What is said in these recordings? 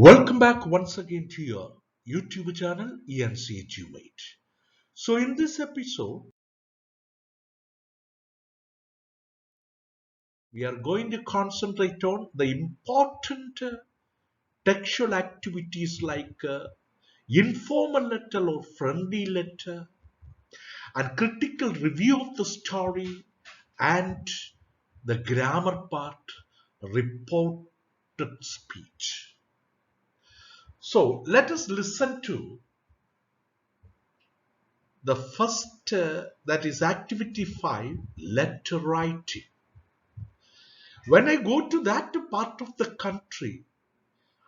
Welcome back once again to your YouTube channel ENC Educate. So in this episode, we are going to concentrate on the important textual activities like informal letter or friendly letter and critical review of the story and the grammar part, reported speech. So let us listen to the first, that is activity 5, letter writing. When I go to that part of the country,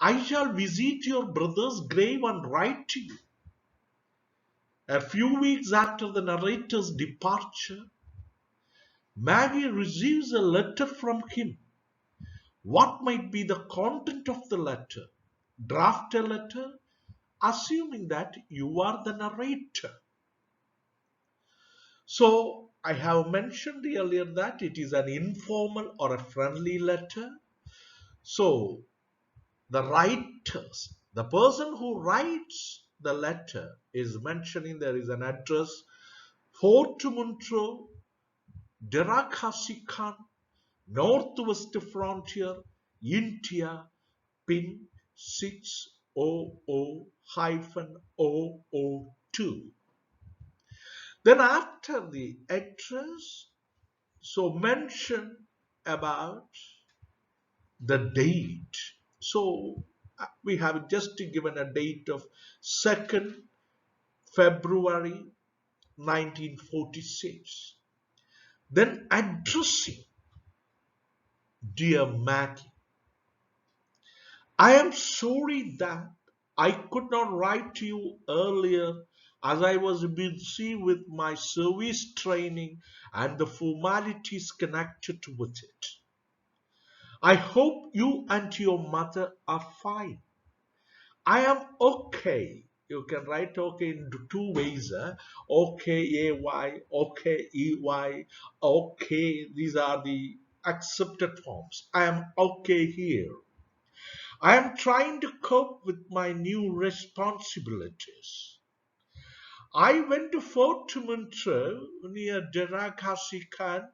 I shall visit your brother's grave and write to you. A few weeks after the narrator's departure, Maggie receives a letter from him. What might be the content of the letter? Draft a letter, assuming that you are the narrator. So I have mentioned earlier that it is an informal or a friendly letter. So the writers, the person who writes the letter is mentioning there is an address, Fort Montreux, Derakasikan, Northwest Frontier, India, PIN 600-002. Then after the address, so mention about the date. So we have just given a date of 2nd February 1946. Then addressing, dear Maggie, I am sorry that I could not write to you earlier as I was busy with my service training and the formalities connected with it. I hope you and your mother are fine. I am okay. You can write okay in two ways. Okay, AY, okay, EY, okay. These are the accepted forms. I am okay here. I am trying to cope with my new responsibilities. I went to Fort Montreux near Derakasikan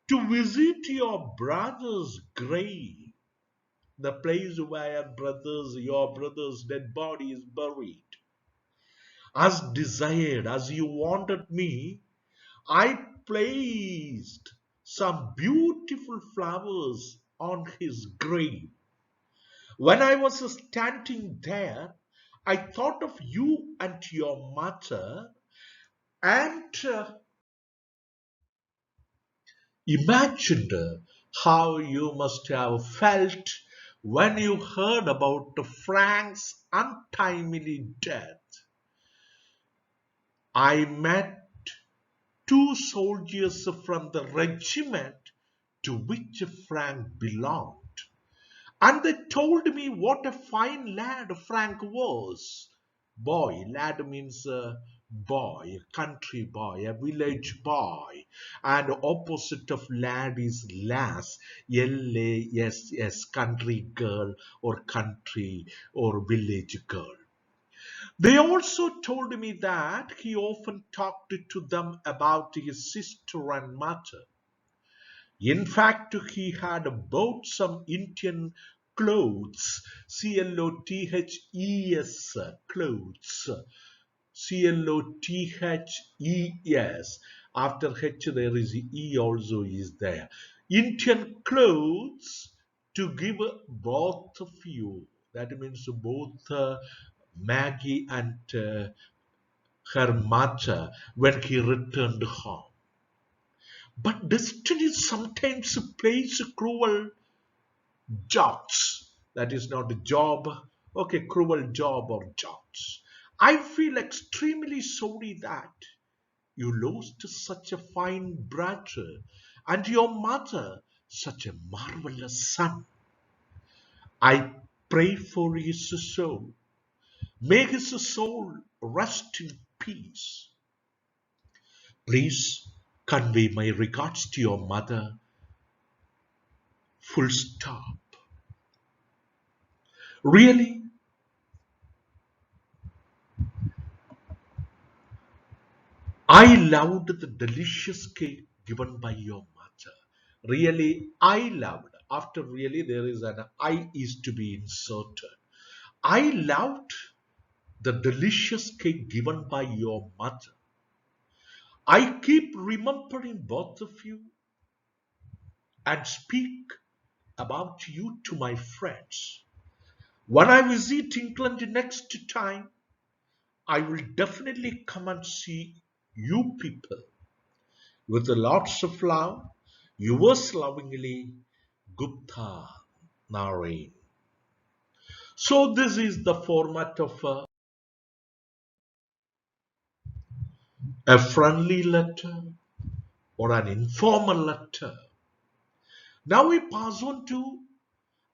to visit your brother's grave, the place where your brother's dead body is buried. As desired, as you wanted me, I placed some beautiful flowers on his grave. When I was standing there, I thought of you and your mother and imagined how you must have felt when you heard about Frank's untimely death. I met two soldiers from the regiment to which Frank belonged, and they told me what a fine lad Frank was. Boy, lad means boy, a country boy, a village boy, and opposite of lad is lass, LASS, country girl or country or village girl. They also told me that he often talked to them about his sister and mother. In fact, he had bought some Indian clothes, clothes, clothes, clothes. After H there is E also is there. Indian clothes to give both of you. That means both Maggie and her mother when he returned home. But destiny sometimes plays cruel jobs. That is not a job. Okay, cruel job or jobs. I feel extremely sorry that you lost such a fine brother and your mother such a marvelous son. I pray for his soul. May his soul rest in peace. Please convey my regards to your mother. Full stop. Really, I loved the delicious cake given by your mother. Really, I loved. After really, there is an I is to be inserted. I loved the delicious cake given by your mother. I keep remembering both of you and speak about you to my friends. When I visit England next time, I will definitely come and see you people. With lots of love, yours lovingly, Gupta Narain. So this is the format of a friendly letter or an informal letter. Now we pass on to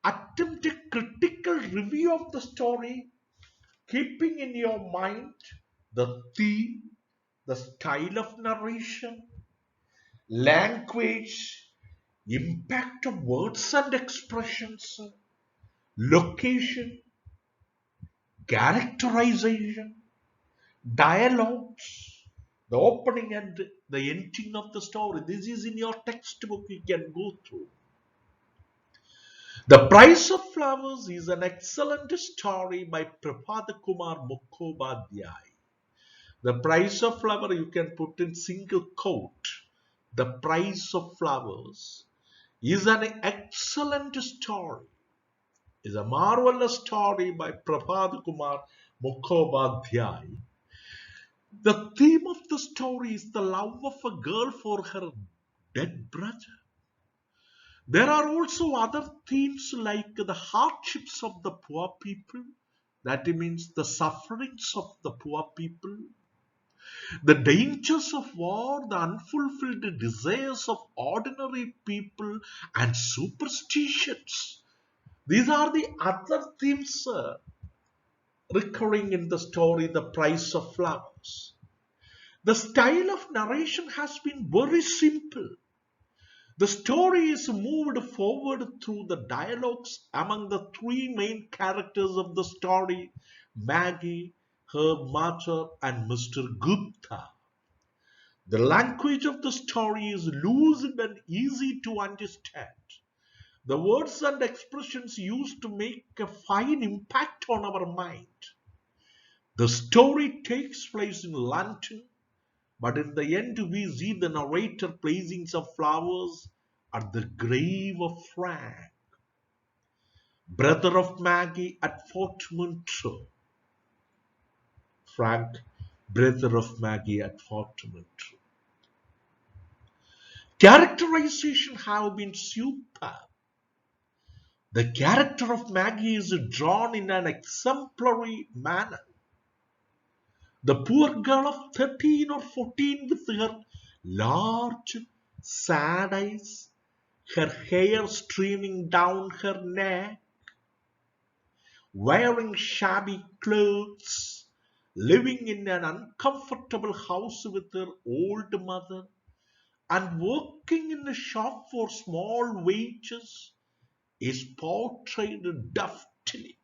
attempt a critical review of the story, keeping in your mind the theme, the style of narration, language, impact of words and expressions, location, characterization, dialogues, the opening and the ending of the story. This is in your textbook, you can go through. The Price of Flowers is an excellent story by Prapada Kumar Mukhopadhyay. The Price of Flower you can put in single quote. The Price of Flowers is an excellent story. Is a marvelous story by Prapada Kumar Mukhopadhyay. The theme of the story is the love of a girl for her dead brother. There are also other themes like the hardships of the poor people, that means the sufferings of the poor people, the dangers of war, the unfulfilled desires of ordinary people, and superstitions. These are the other themes recurring in the story, The Price of Flowers. The style of narration has been very simple. The story is moved forward through the dialogues among the three main characters of the story, Maggie, her mother, and Mr. Gupta. The language of the story is loose and easy to understand. The words and expressions used to make a fine impact on our mind. The story takes place in London, but in the end we see the narrator placing some flowers at the grave of Frank, brother of Maggie at Fort Montreux. Frank, brother of Maggie at Fort Montreux. Characterization have been superb. The character of Maggie is drawn in an exemplary manner. The poor girl of 13 or 14 with her large, sad eyes, her hair streaming down her neck, wearing shabby clothes, living in an uncomfortable house with her old mother, and working in a shop for small wages, is portrayed deftly.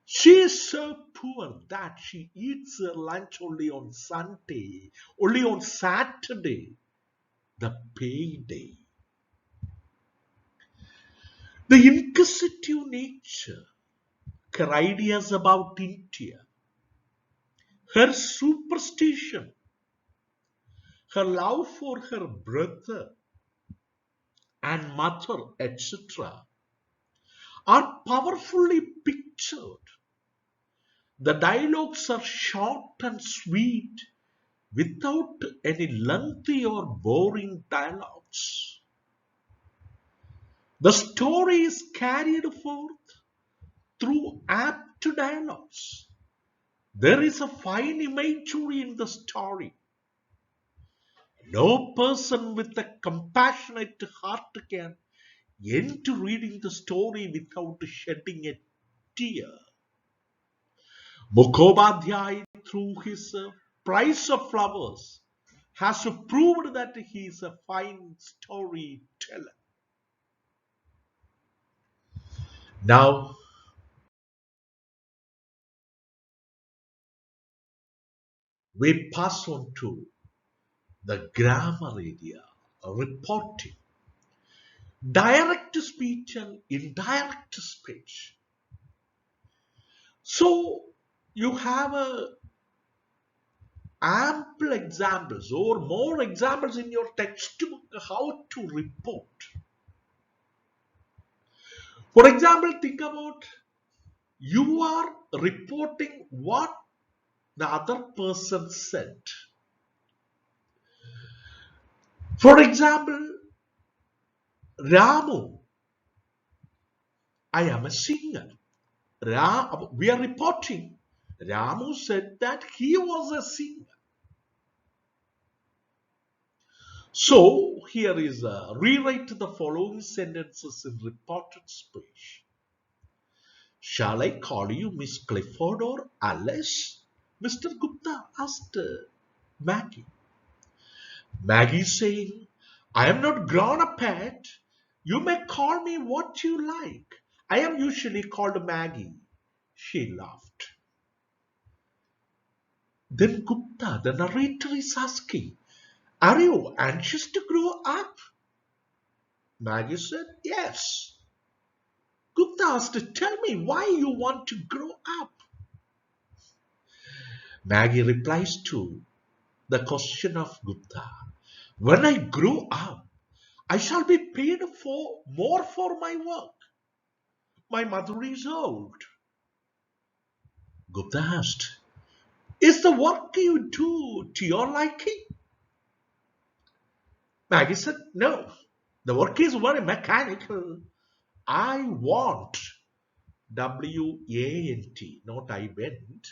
She is so poor that she eats her lunch only on Sunday, only on Saturday, the payday. The inquisitive nature, her ideas about India, her superstition, her love for her brother and mother, etc., are powerfully pictured. The dialogues are short and sweet without any lengthy or boring dialogues. The story is carried forth through apt dialogues. There is a fine imagery in the story. No person with a compassionate heart can end reading the story without shedding a tear. Mukhopadhyay, through his Price of Flowers, has proved that he is a fine storyteller. Now, We pass on to the grammar area, reporting, direct speech and indirect speech. So you have ample examples or more examples in your textbook how to report. For example, think about you are reporting what the other person said. For example, Ramu, I am a singer. We are reporting. Ramu said that he was a singer. So here is rewrite the following sentences in reported speech. Shall I call you Miss Clifford or Alice? Mr. Gupta asked Maggie. Maggie saying, I am not grown up yet. You may call me what you like. I am usually called Maggie. She laughed. Then Gupta, the narrator, is asking, are you anxious to grow up? Maggie said, yes. Gupta asked, tell me why you want to grow up. Maggie replies to the question of Gupta. When I grow up, I shall be paid for more for my work. My mother is old. Gupta asked, is the work you do to your liking? Maggie said, no. The work is very mechanical. I want, W-A-N-T, not I went.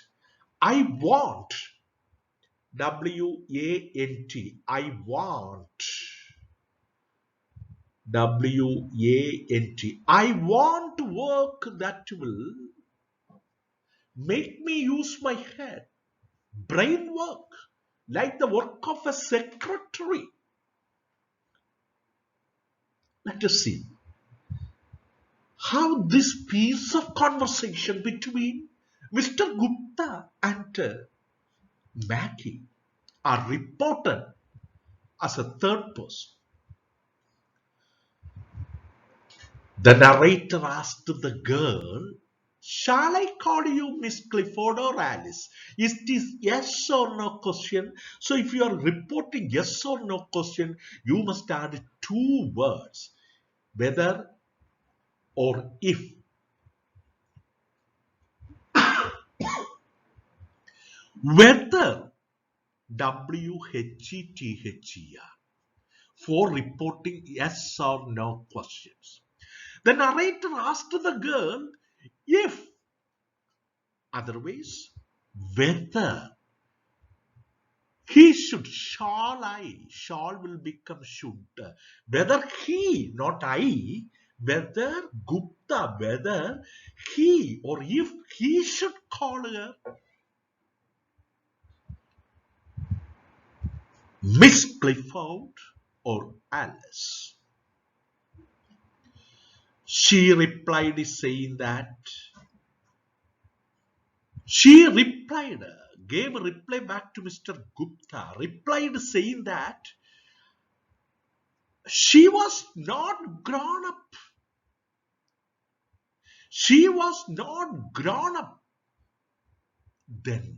I want, W-A-N-T. I want, W-A-N-T. I want work that will make me use my head. Brain work, like the work of a secretary. Let us see how this piece of conversation between Mr. Gupta and Maggie are reported as a third person. The narrator asked the girl, shall I call you Miss Clifford or Alice? Is this yes or no question? So if you are reporting yes or no question, you must add two words, whether or if. Whether, W-H-E-T-H-E-R, for reporting yes or no questions. The narrator asked the girl if, otherwise, whether. He should, shall I, shall will become should. Whether he, not I, whether Gupta, whether he or if he should call her Miss Clifford or Alice. She replied saying that, she replied, gave a reply back to Mr. Gupta, replied saying that she was not grown up. She was not grown up then.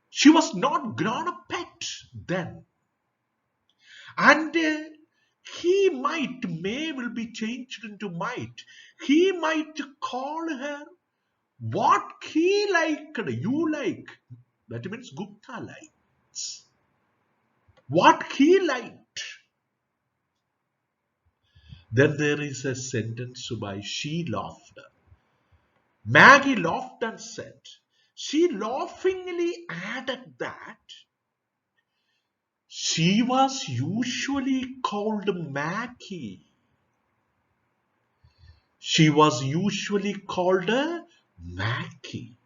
She was not grown up yet then. And he might, may will be changed into might. He might call her what he liked, you like. That means Gupta likes. What he liked. Then there is a sentence by she laughed. Maggie laughed and said, she laughingly added that she was usually called Maggie. She was usually called Maggie.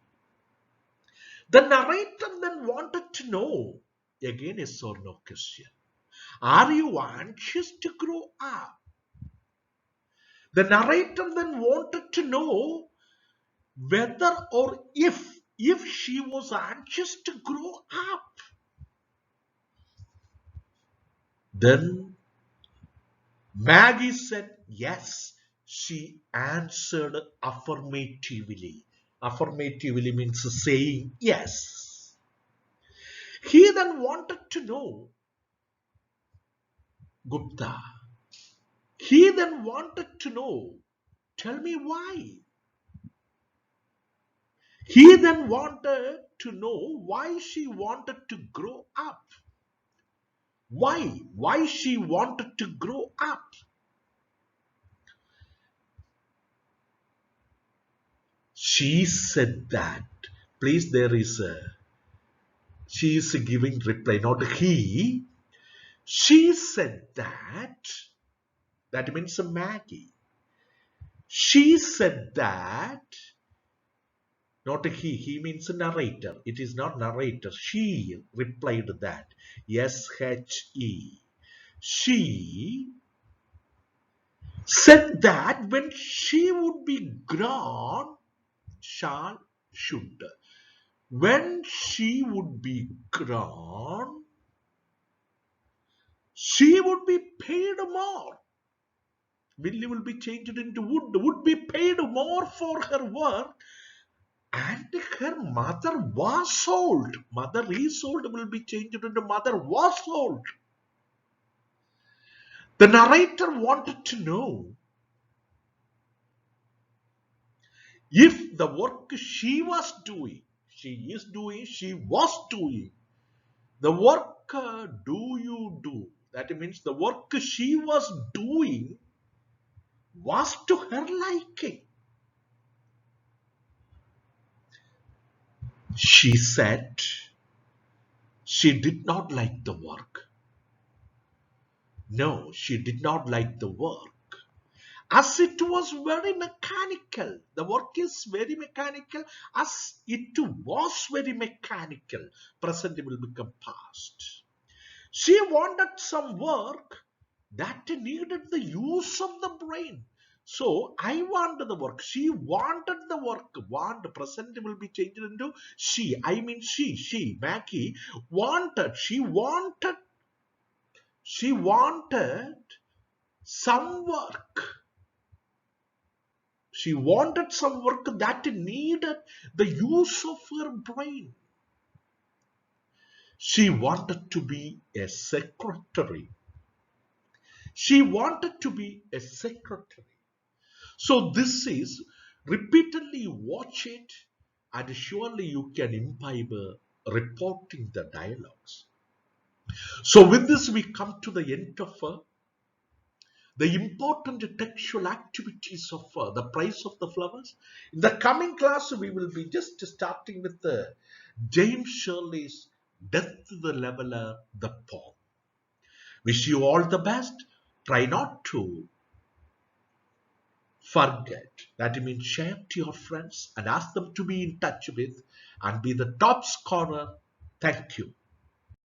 The narrator then wanted to know, again yes or no question, are you anxious to grow up? The narrator then wanted to know whether or if if she was anxious to grow up. Then Maggie said yes. She answered affirmatively. Affirmatively means saying yes. He then wanted to know, Gupta, he then wanted to know, tell me why. He then wanted to know why she wanted to grow up. Why? Why she wanted to grow up? She said that. Please, there is a. She is giving reply, not he. She said that. That means Maggie. She said that. Not he. He means a narrator. It is not narrator. She replied that. S-H-E. She said that when she would be grown, should. When she would be grown, she would be paid more. Millie will be changed into would be paid more for her work, and her mother was sold. Mother is sold will be changed into mother was sold. The narrator wanted to know if the work she was doing, she is doing, she was doing, the work do you do? That means the work she was doing was to her liking. She said she did not like the work. No, she did not like the work. As it was very mechanical. The work is very mechanical. As it was very mechanical. Present will become past. She wanted some work that needed the use of the brain. So I wanted the work. She wanted the work. Want present will be changed into she. I mean she, Maggie wanted. She wanted some work. She wanted some work that needed the use of her brain. She wanted to be a secretary. She wanted to be a secretary. So this is repeatedly watch it and surely you can imbibe reporting the dialogues. So with this we come to the end of the important textual activities of the price of the flowers. In the coming class we will be just starting with the James Shirley's Death to the Leveler, the poem. Wish you all the best. Try not to forget. That means share to your friends and ask them to be in touch with and be the top scorer. Thank you.